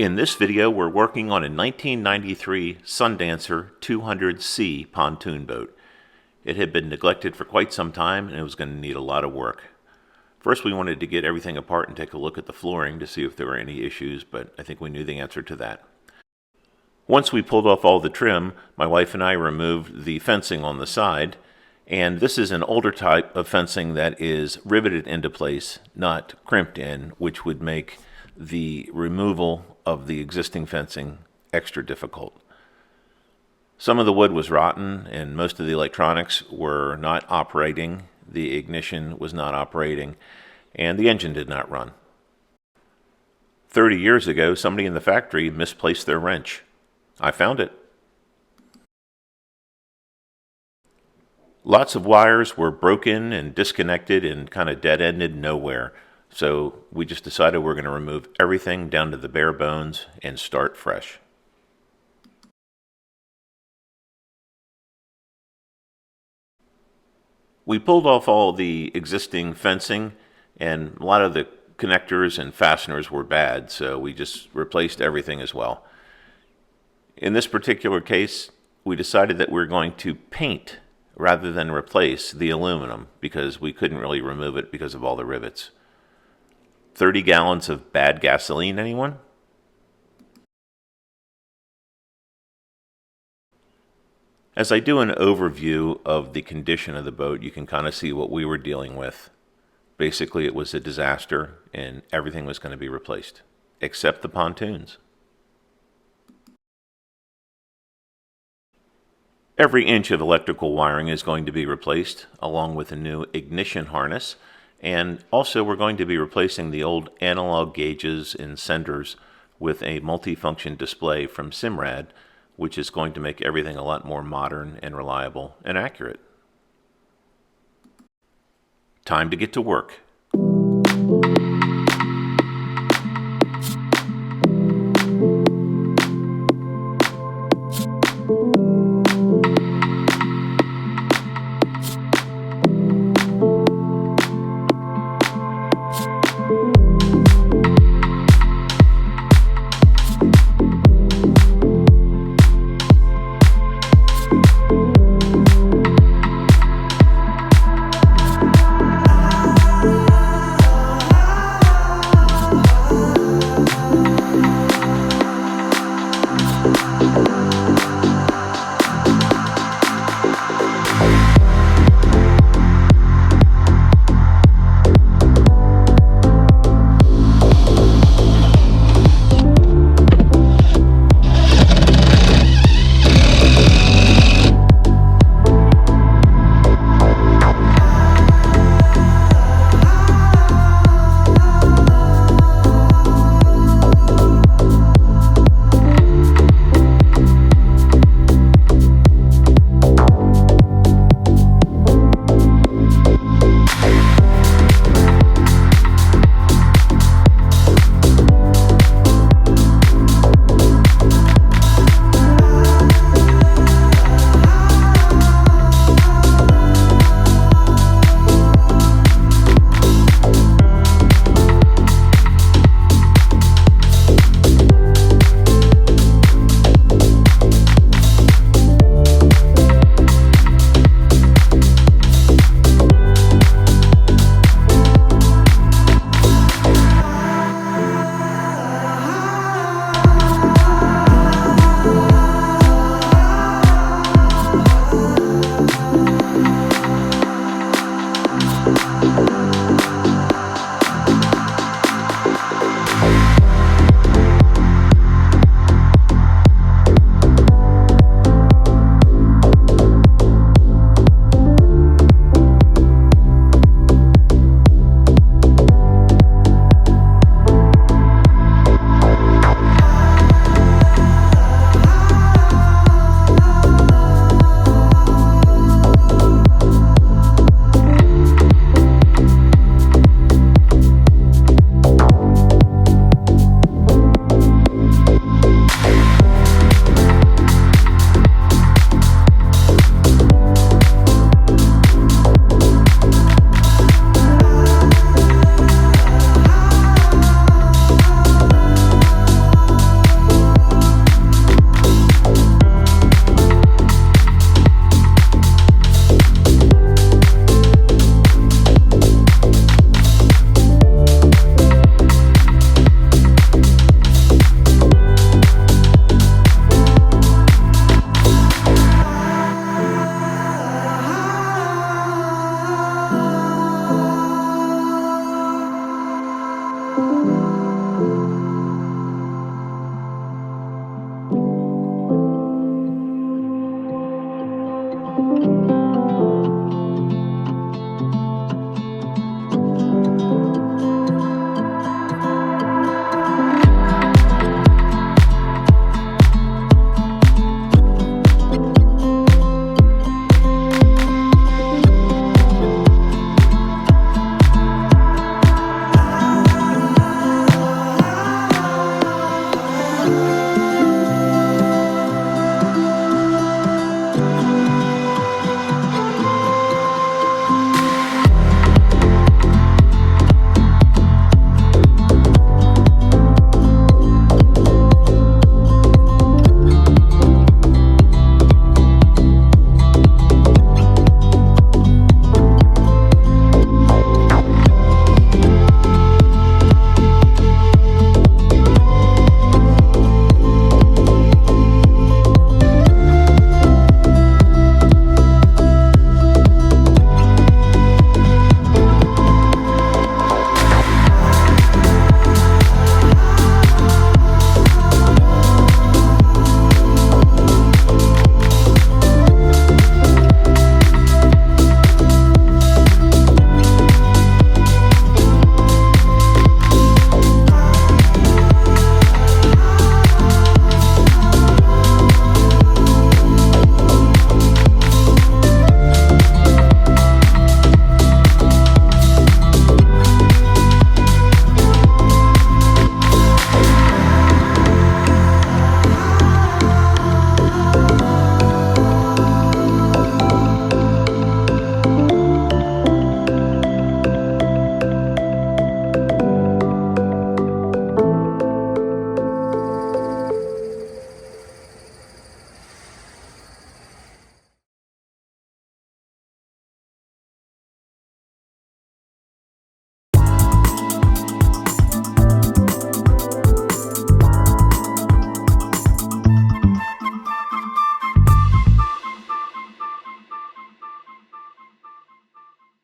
In this video, we're working on a 1993 Sundancer 200C pontoon boat. It had been neglected for quite some time and it was going to need a lot of work. First, we wanted to get everything apart and take a look at the flooring to see if there were any issues, but I think we knew the answer to that. Once we pulled off all the trim, my wife and I removed the fencing on the side, and this is an older type of fencing that is riveted into place, not crimped in, which would make the removal of the existing fencing extra difficult. Some of the wood was rotten and most of the electronics were not operating. The ignition was not operating and the engine did not run. 30 years ago, somebody in the factory misplaced their wrench. I found it. Lots of wires were broken and disconnected and kind of dead-ended nowhere. So we just decided we're going to remove everything down to the bare bones and start fresh. We pulled off all the existing fencing and a lot of the connectors and fasteners were bad, so we just replaced everything as well. In this particular case, we decided that we're going to paint rather than replace the aluminum because we couldn't really remove it because of all the rivets. 30 gallons of bad gasoline, anyone? As I do an overview of the condition of the boat, you can kind of see what we were dealing with. Basically, it was a disaster and everything was going to be replaced, except the pontoons. Every inch of electrical wiring is going to be replaced, along with a new ignition harness. And also we're going to be replacing the old analog gauges and senders with a multifunction display from Simrad, which is going to make everything a lot more modern and reliable and accurate. Time to get to work.